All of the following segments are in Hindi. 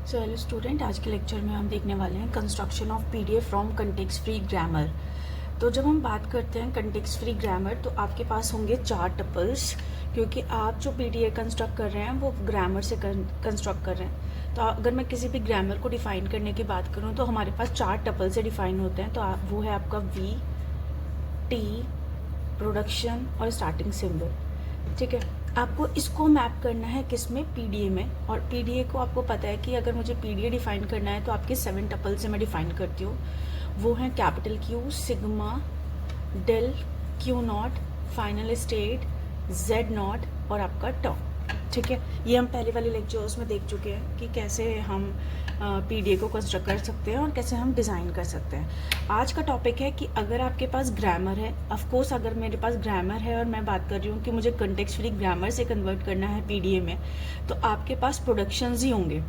सो हेलो स्टूडेंट, आज के लेक्चर में हम देखने वाले हैं construction of PDF from context free grammar. तो जब हम बात करते हैं कंटेक्स्ट फ्री ग्रामर तो आपके पास होंगे 4 टपल्स, क्योंकि आप जो पीडीएफ कंस्ट्रक्ट कर रहे हैं वो ग्रामर से कंस्ट्रक्ट कर रहे हैं। तो अगर मैं किसी भी ग्रामर को डिफाइन करने की बात करूँ तो हमारे पास 4 टपल से डिफाइन होते हैं। तो वो है आपका वी, टी, प्रोडक्शन और स्टार्टिंग सिंबल। ठीक है, आपको इसको मैप करना है किस में, पीडीए में। और पीडीए को आपको पता है कि अगर मुझे पीडीए डिफाइन करना है तो आपके 7 टपल से मैं डिफाइन करती हूँ। वो हैं capital Q, sigma, del, Q naught, final state, Z naught और आपका टर्म। ठीक है, ये हम पहले वाले लेक्चर्स में देख चुके हैं कि कैसे हम पीडीए को कंस्ट्रक्ट कर सकते हैं और कैसे हम डिज़ाइन कर सकते हैं। आज का टॉपिक है कि अगर आपके पास ग्रामर है, ऑफ कोर्स अगर मेरे पास ग्रामर है और मैं बात कर रही हूँ कि मुझे कंटेक्स्ट फ्री ग्रामर से कन्वर्ट करना है पीडीए में, तो आपके पास प्रोडक्शंस ही होंगे।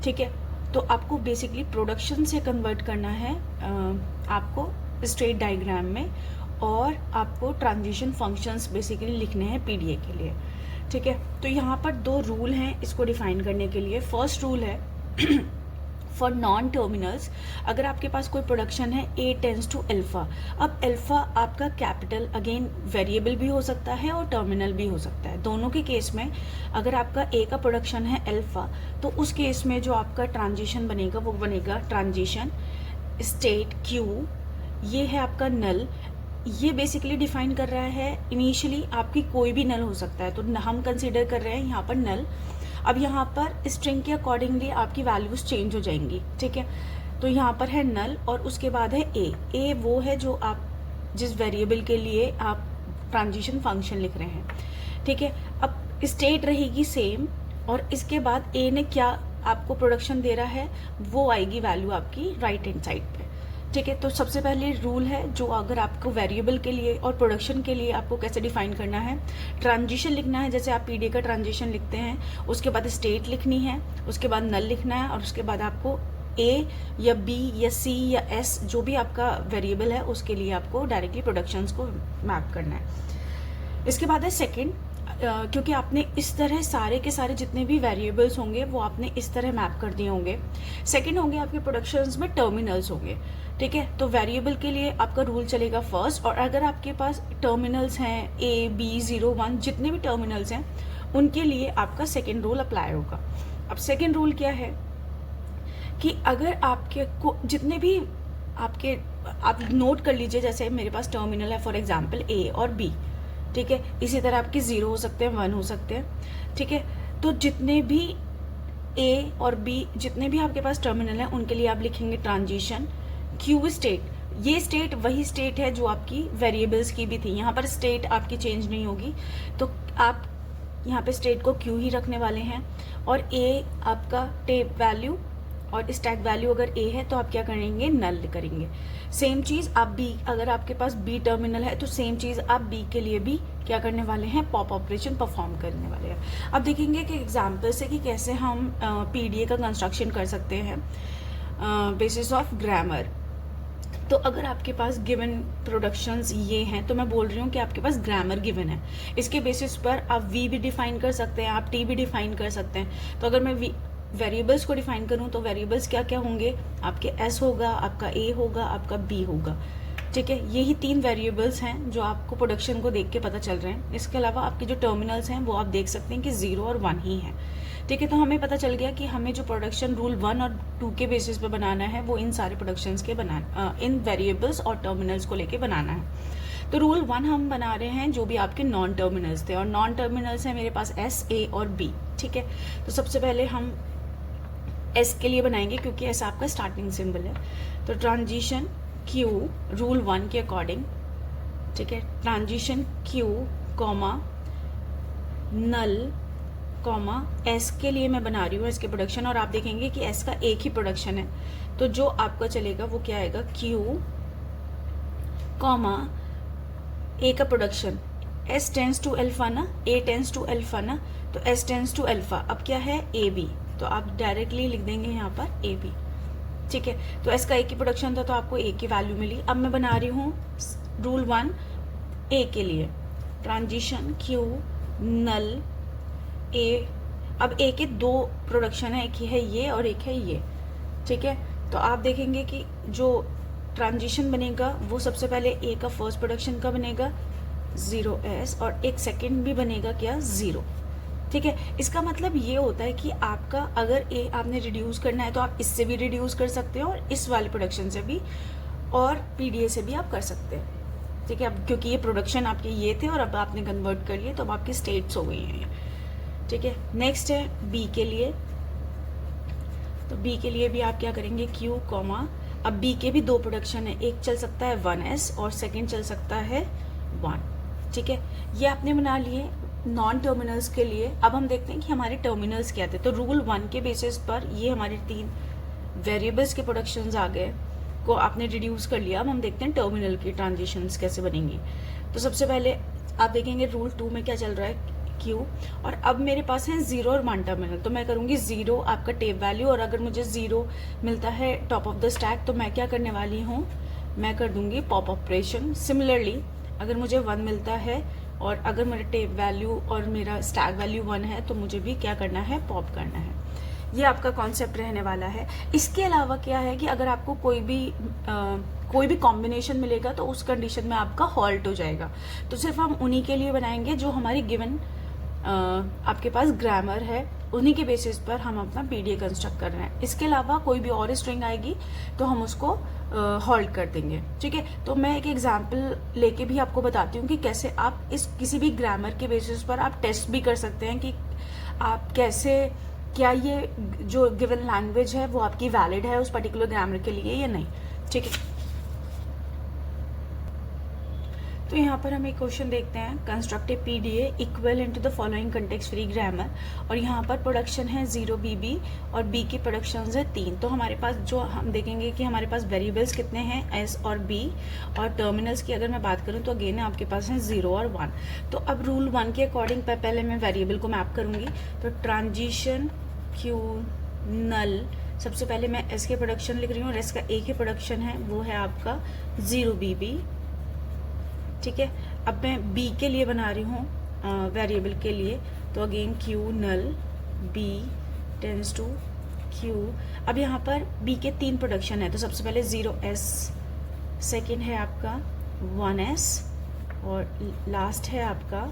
ठीक है, तो आपको बेसिकली प्रोडक्शन से कन्वर्ट करना है आपको स्ट्रेट डायग्राम में, और आपको ट्रांजिशन फंक्शंस बेसिकली लिखने हैं पीडीए के लिए। ठीक है, तो यहाँ पर 2 रूल हैं इसको डिफाइन करने के लिए। फर्स्ट रूल है फॉर नॉन टर्मिनल्स, अगर आपके पास कोई प्रोडक्शन है ए टेंस टू अल्फा। अब अल्फा आपका कैपिटल अगेन वेरिएबल भी हो सकता है और टर्मिनल भी हो सकता है। दोनों के केस में अगर आपका ए का प्रोडक्शन है अल्फा, तो उस केस में जो आपका ट्रांजिशन बनेगा वो बनेगा ट्रांजिशन स्टेट क्यू। ये है आपका नल। ये बेसिकली डिफाइन कर रहा है इनिशियली आपकी कोई भी नल हो सकता है, तो हम कंसीडर कर रहे हैं यहाँ पर नल। अब यहाँ पर स्ट्रिंग के अकॉर्डिंगली आपकी वैल्यूज चेंज हो जाएंगी। ठीक है, तो यहाँ पर है नल और उसके बाद है ए वो है जो आप जिस वेरिएबल के लिए आप ट्रांजिशन फंक्शन लिख रहे हैं। ठीक है, अब स्टेट रहेगी सेम और इसके बाद ए ने क्या आपको प्रोडक्शन दे रहा है वो आएगी वैल्यू आपकी राइट हैंड साइड पे। ठीक है, तो सबसे पहले रूल है जो अगर आपको वेरिएबल के लिए और प्रोडक्शन के लिए आपको कैसे डिफाइन करना है, ट्रांजिशन लिखना है जैसे आप पीडीए का ट्रांजिशन लिखते हैं, उसके बाद स्टेट लिखनी है, उसके बाद नल लिखना है और उसके बाद आपको ए या बी या सी या एस जो भी आपका वेरिएबल है उसके लिए आपको डायरेक्टली प्रोडक्शंस को मैप करना है। इसके बाद है सेकेंड, क्योंकि आपने इस तरह सारे के सारे जितने भी वेरिएबल्स होंगे वो आपने इस तरह मैप कर दिए होंगे। सेकंड होंगे आपके प्रोडक्शंस में टर्मिनल्स होंगे। ठीक है, तो वेरिएबल के लिए आपका रूल चलेगा फर्स्ट, और अगर आपके पास टर्मिनल्स हैं ए बी 0 1 जितने भी टर्मिनल्स हैं उनके लिए आपका सेकेंड रूल अप्लाई होगा। अब सेकेंड रूल क्या है कि अगर आपके को जितने भी आपके आप नोट कर लीजिए, जैसे मेरे पास टर्मिनल है फॉर एग्जाम्पल ए और बी। ठीक है, इसी तरह आपके 0 हो सकते हैं, 1 हो सकते हैं। ठीक है, तो जितने भी ए और बी जितने भी आपके पास टर्मिनल हैं उनके लिए आप लिखेंगे ट्रांजिशन क्यू स्टेट। ये स्टेट वही स्टेट है जो आपकी वेरिएबल्स की भी थी, यहाँ पर स्टेट आपकी चेंज नहीं होगी, तो आप यहाँ पे स्टेट को क्यू ही रखने वाले हैं। और ए आपका टेप वैल्यू और स्टैक वैल्यू अगर ए है तो आप क्या करेंगे, नल करेंगे। सेम चीज़ आप बी, अगर आपके पास बी टर्मिनल है तो सेम चीज़ आप बी के लिए भी क्या करने वाले हैं, पॉप ऑपरेशन परफॉर्म करने वाले हैं। अब देखेंगे कि एग्जाम्पल से कि कैसे हम पीडीए का कंस्ट्रक्शन कर सकते हैं बेसिस ऑफ ग्रामर। तो अगर आपके पास गिवन प्रोडक्शंस ये हैं तो मैं बोल रही हूँ कि आपके पास ग्रामर गिवन है, इसके बेसिस पर आप वी भी डिफाइन कर सकते हैं, आप टी भी डिफाइन कर सकते हैं। तो अगर मैं वेरिएबल्स को डिफाइन करूं तो वेरिएबल्स क्या क्या होंगे, आपके एस होगा, आपका ए होगा, आपका बी होगा। ठीक है, यही 3 वेरिएबल्स हैं जो आपको प्रोडक्शन को देख के पता चल रहे हैं। इसके अलावा आपके जो टर्मिनल्स हैं वो आप देख सकते हैं कि 0 और 1 ही है। ठीक है, तो हमें पता चल गया कि हमें जो प्रोडक्शन रूल 1 और 2 के बेसिस पे बनाना है वो इन सारे प्रोडक्शंस के इन वेरिएबल्स और टर्मिनल्स को लेके बनाना है। तो रूल 1 हम बना रहे हैं जो भी आपके नॉन टर्मिनल्स थे, और नॉन टर्मिनल्स हैं मेरे पास एस, ए और बी। ठीक है, तो सबसे पहले हम एस के लिए बनाएंगे क्योंकि एस आपका स्टार्टिंग सिंबल है। तो ट्रांजिशन क्यू रूल 1 के अकॉर्डिंग, ठीक है, ट्रांजिशन क्यू कॉमा नल कॉमा एस के लिए मैं बना रही हूँ इसके प्रोडक्शन, और आप देखेंगे कि एस का एक ही प्रोडक्शन है, तो जो आपका चलेगा वो क्या आएगा, क्यू कॉमा ए का production, S tends to alpha ना, ए टेंस टू अल्फा ना, तो एस टेंस टू अल्फा। अब क्या है, ए बी, तो आप डायरेक्टली लिख देंगे यहाँ पर ए बी। ठीक है, तो एस का एक ही प्रोडक्शन था तो आपको ए की वैल्यू मिली। अब मैं बना रही हूँ रूल 1 ए के लिए, ट्रांजिशन क्यू नल ए अब ए के दो प्रोडक्शन है, एक है ये और एक है ये, ठीक है। तो आप देखेंगे कि जो ट्रांजिशन बनेगा वो सबसे पहले ए का फर्स्ट प्रोडक्शन का बनेगा 0s और एक सेकेंड भी बनेगा क्या 0, ठीक है। इसका मतलब ये होता है कि आपका अगर ए आपने रिड्यूस करना है तो आप इससे भी रिड्यूस कर सकते हो और इस वाले प्रोडक्शन से भी और पीडीए से भी आप कर सकते हैं, ठीक है। अब क्योंकि ये प्रोडक्शन आपके ये थे और अब आपने कन्वर्ट कर लिए तो अब आपकी स्टेट्स हो गई हैं, ठीक है। नेक्स्ट है बी के लिए। तो बी के लिए भी आप क्या करेंगे क्यू कॉमा, अब बी के भी दो प्रोडक्शन है, एक चल सकता है 1s और सेकेंड चल सकता है 1, ठीक है। ये आपने बना लिए नॉन टर्मिनल्स के लिए। अब हम देखते हैं कि हमारे टर्मिनल्स क्या थे। तो रूल 1 के बेसिस पर ये हमारे 3 वेरिएबल्स के प्रोडक्शंस आ गए को आपने रिड्यूस कर लिया। अब हम देखते हैं टर्मिनल की ट्रांजिशंस कैसे बनेंगी। तो सबसे पहले आप देखेंगे रूल 2 में क्या चल रहा है क्यू, और अब मेरे पास है 0 और 1 टर्मिनल। तो मैं करूँगी 0 आपका टेप वैल्यू, और अगर मुझे 0 मिलता है टॉप ऑफ द स्टैक तो मैं क्या करने वाली हूँ, मैं कर दूंगी पॉप ऑपरेशन। सिमिलरली अगर मुझे 1 मिलता है और अगर मेरा टेप वैल्यू और मेरा स्टैक वैल्यू 1 है तो मुझे भी क्या करना है, पॉप करना है। ये आपका कॉन्सेप्ट रहने वाला है। इसके अलावा क्या है कि अगर आपको कोई भी कॉम्बिनेशन मिलेगा तो उस कंडीशन में आपका हॉल्ट हो जाएगा। तो सिर्फ हम उन्हीं के लिए बनाएंगे जो हमारी गिवन आपके पास ग्रामर है, उन्हीं के बेसिस पर हम अपना पीडीए कंस्ट्रक्ट कर रहे हैं। इसके अलावा कोई भी और स्ट्रिंग आएगी तो हम उसको होल्ड कर देंगे, ठीक है। तो मैं एक एग्जांपल लेके भी आपको बताती हूँ कि कैसे आप इस किसी भी ग्रामर के बेसिस पर आप टेस्ट भी कर सकते हैं कि आप कैसे, क्या ये जो गिवन लैंग्वेज है वो आपकी वैलिड है उस पर्टिकुलर ग्रामर के लिए या नहीं, ठीक है। तो यहाँ पर हम एक क्वेश्चन देखते हैं, construct A PDA equal into the following context free grammar, और यहाँ पर प्रोडक्शन है 0 BB और B की प्रोडक्शन है 3। तो हमारे पास जो हम देखेंगे कि हमारे पास वेरिएबल्स कितने हैं S और B, और टर्मिनल्स की अगर मैं बात करूँ तो अगेन आपके पास है 0 और 1। तो अब रूल 1 के अकॉर्डिंग पहले मैं वेरिएबल को मैप करूँगी। तो ट्रांजिशन क्यू नल, सबसे पहले मैं S के प्रोडक्शन लिख रही हूँ और S का A के प्रोडक्शन है वो है आपका 0 BB, ठीक है। अब मैं B के लिए बना रही हूँ वेरिएबल के लिए, तो again Q null B tends to Q. अब यहाँ पर B के 3 प्रोडक्शन है, तो सबसे पहले 0s, सेकेंड है आपका 1s और लास्ट है आपका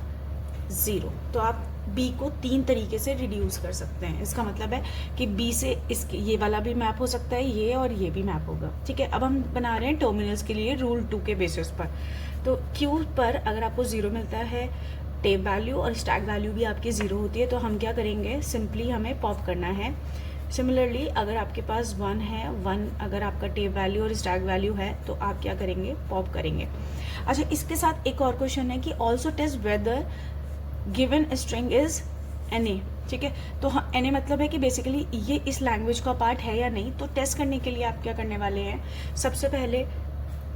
0। तो आप B को 3 तरीके से रिड्यूस कर सकते हैं। इसका मतलब है कि B से इसके ये वाला भी मैप हो सकता है, ये और ये भी मैप होगा, ठीक है। अब हम बना रहे हैं टर्मिनल्स के लिए रूल 2 के बेसिस पर। तो Q पर अगर आपको 0 मिलता है टेप वैल्यू और स्टैक वैल्यू भी आपकी 0 होती है, तो हम क्या करेंगे, सिंपली हमें पॉप करना है। सिमिलरली अगर आपके पास 1 है, 1 अगर आपका टेप वैल्यू और स्टैक वैल्यू है तो आप क्या करेंगे, पॉप करेंगे। अच्छा, इसके साथ एक और क्वेश्चन है कि also test whether given string is NA, ठीक है। तो हाँ, NA मतलब है कि बेसिकली ये इस लैंग्वेज का पार्ट है या नहीं। तो टेस्ट करने के लिए आप क्या करने वाले हैं, सबसे पहले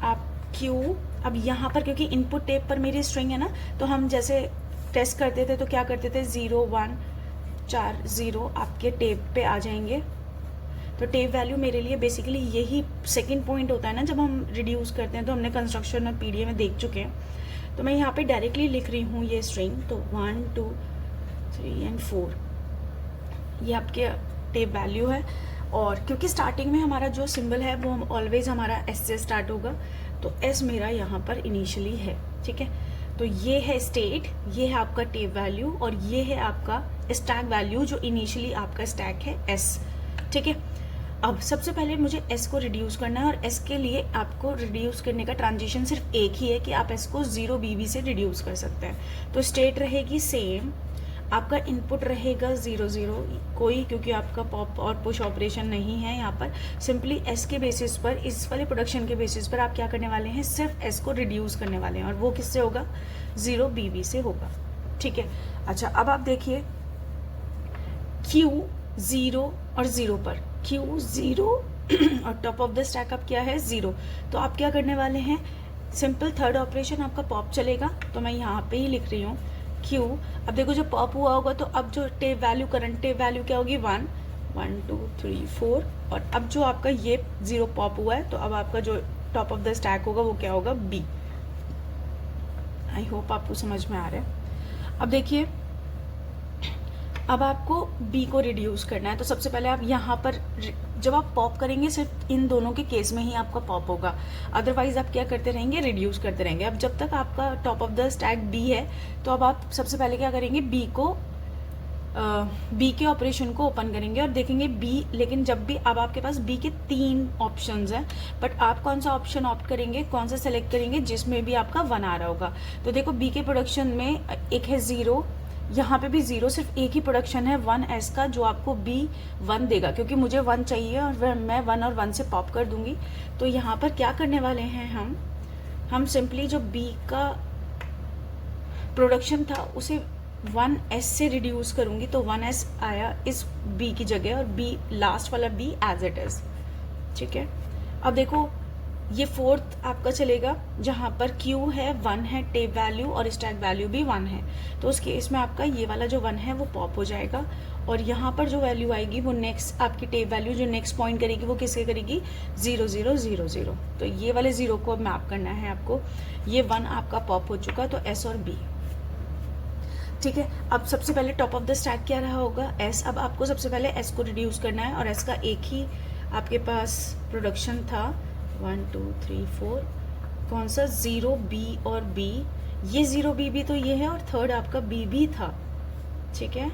आप Q, अब यहाँ पर क्योंकि इनपुट टेप पर मेरी स्ट्रिंग है ना, तो हम जैसे टेस्ट करते थे तो क्या करते थे, 0 1 4 0 आपके टेप पे आ जाएंगे। तो टेप वैल्यू मेरे लिए बेसिकली यही सेकंड पॉइंट होता है ना, जब हम रिड्यूस करते हैं तो हमने कंस्ट्रक्शन और पीडीए में देख चुके हैं। तो मैं यहाँ पे डायरेक्टली लिख रही हूँ ये स्ट्रिंग, तो 1 2 3 एंड 4 ये आपके टेप वैल्यू है। और क्योंकि स्टार्टिंग में हमारा जो सिंबल है वो ऑलवेज हमारा S से स्टार्ट होगा, तो S मेरा यहाँ पर इनिशियली है, ठीक है। तो ये है स्टेट, ये है आपका टेप वैल्यू और ये है आपका स्टैक वैल्यू जो इनिशियली आपका स्टैक है S, ठीक है। अब सबसे पहले मुझे S को रिड्यूस करना है, और S के लिए आपको रिड्यूस करने का ट्रांजिशन सिर्फ एक ही है कि आप S को 0 BB से रिड्यूस कर सकते हैं। तो स्टेट रहेगी सेम, आपका इनपुट रहेगा 0 0 कोई, क्योंकि आपका पॉप और पुश ऑपरेशन नहीं है यहाँ पर। सिंपली S के बेसिस पर, इस वाले प्रोडक्शन के बेसिस पर आप क्या करने वाले हैं, सिर्फ S को रिड्यूस करने वाले हैं, और वो किससे होगा, 0 BB से होगा, ठीक है। अच्छा, अब आप देखिए Q 0 और 0 पर, Q 0 और टॉप ऑफ द स्टैक अब क्या है, 0। तो आप क्या करने वाले हैं, सिंपल थर्ड ऑपरेशन आपका पॉप चलेगा। तो मैं यहाँ पे ही लिख रही हूँ Q। अब देखो जब पॉप हुआ होगा तो अब जो tape value, current tape value क्या होगी, 1 1 2 3 4, और अब जो आपका ये 0 पॉप हुआ है तो अब आपका जो टॉप ऑफ द स्टैक होगा वो क्या होगा, B। आई होप आपको समझ में आ रहा है। अब देखिए, अब आपको बी को रिड्यूस करना है। तो सबसे पहले आप यहाँ पर जब आप पॉप करेंगे सिर्फ इन दोनों के केस में ही आपका पॉप होगा, अदरवाइज आप क्या करते रहेंगे, रिड्यूस करते रहेंगे। अब जब तक आपका top of the stack B है तो अब आप सबसे पहले क्या करेंगे, बी के ऑपरेशन को ओपन करेंगे और देखेंगे बी, लेकिन जब भी अब आपके पास बी के 3 ऑप्शंस हैं, बट आप कौन सा ऑप्शन ऑप्ट करेंगे, कौन सा सेलेक्ट करेंगे जिसमें भी आपका 1 आ रहा होगा। तो देखो बी के प्रोडक्शन में एक है 0, यहाँ पे भी 0, सिर्फ एक ही प्रोडक्शन है 1s का जो आपको बी 1 देगा, क्योंकि मुझे 1 चाहिए और मैं 1 और 1 से पॉप कर दूंगी। तो यहाँ पर क्या करने वाले हैं हम सिंपली जो बी का प्रोडक्शन था उसे 1s से रिड्यूस करूंगी, तो 1s आया इस b की जगह और b लास्ट वाला b एज इट इज। ठीक है, अब देखो ये 4th आपका चलेगा जहां पर q है 1 है, टेप वैल्यू और स्टैक वैल्यू भी 1 है, तो उस केस में आपका ये वाला जो 1 है वो पॉप हो जाएगा और यहाँ पर जो वैल्यू आएगी वो नेक्स्ट आपकी टेप वैल्यू जो नेक्स्ट पॉइंट करेगी वो किसके करेगी, 0 0 0 0। तो ये वाले 0 को मैप करना है आपको। ये 1 आपका पॉप हो चुका, तो s और b। ठीक है, अब सबसे पहले टॉप ऑफ द स्टैक क्या रहा होगा, s। अब आपको सबसे पहले s को रिड्यूस करना है और s का एक ही आपके पास प्रोडक्शन था 1 2 3 4, कौन सा, 0 b और b, ये 0 b भी तो ये है और थर्ड आपका b भी था। ठीक है,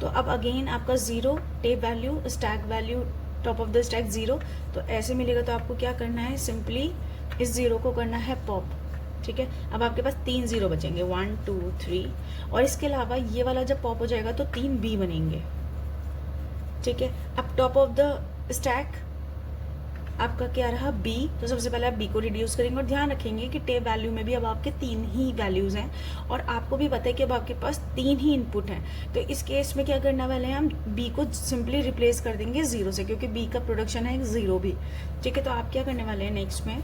तो अब अगेन आपका 0 tape value stack value top of the stack 0, तो ऐसे मिलेगा। तो आपको क्या करना है, सिंपली इस 0 को करना है पॉप। ठीक है, अब आपके पास 3 0 बचेंगे 1 2 3, और इसके अलावा ये वाला जब पॉप हो जाएगा तो 3 b बनेंगे। ठीक है, अब टॉप ऑफ द स्टैक आपका क्या रहा, b। तो सबसे पहले आप b को रिड्यूस करेंगे और ध्यान रखेंगे कि टेप वैल्यू में भी अब आपके 3 ही वैल्यूज हैं और आपको भी पता है कि अब आपके पास 3 ही इनपुट हैं। तो इस केस में क्या करने वाले हैं, हम b को सिंपली रिप्लेस कर देंगे 0 से, क्योंकि b का प्रोडक्शन है 0 भी। ठीक है, तो आप क्या करने वाले हैं नेक्स्ट में,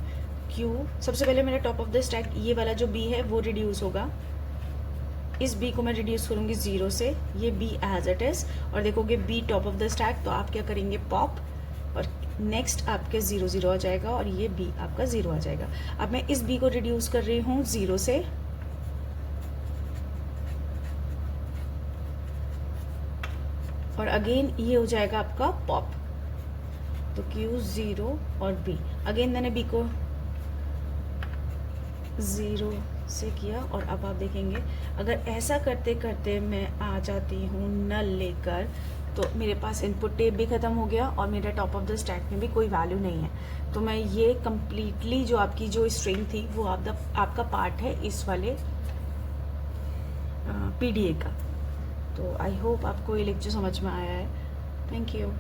q, सबसे पहले मेरा टॉप ऑफ द स्टैक ये वाला जो b है वो रिड्यूस होगा, इस b को मैं रिड्यूस करूंगी 0 से, ये b एज इट इज, और देखोगे b top of the stack, तो आप क्या करेंगे पॉप और नेक्स्ट आपके 0 0 आ जाएगा और ये b आपका 0 आ जाएगा। अब मैं इस b को रिड्यूस कर रही हूँ 0 से, और अगेन ये हो जाएगा आपका पॉप, तो q 0 और b, अगेन मैंने b को 0 से किया। और अब आप देखेंगे अगर ऐसा करते करते मैं आ जाती हूँ नल लेकर, तो मेरे पास इनपुट टेप भी ख़त्म हो गया और मेरे टॉप ऑफ द स्टैक में भी कोई वैल्यू नहीं है। तो मैं ये कम्प्लीटली जो आपकी जो स्ट्रिंग थी वो आपका पार्ट है इस वाले PDA का। तो आई होप आपको ये लेक्चर समझ में आया है। Thank you.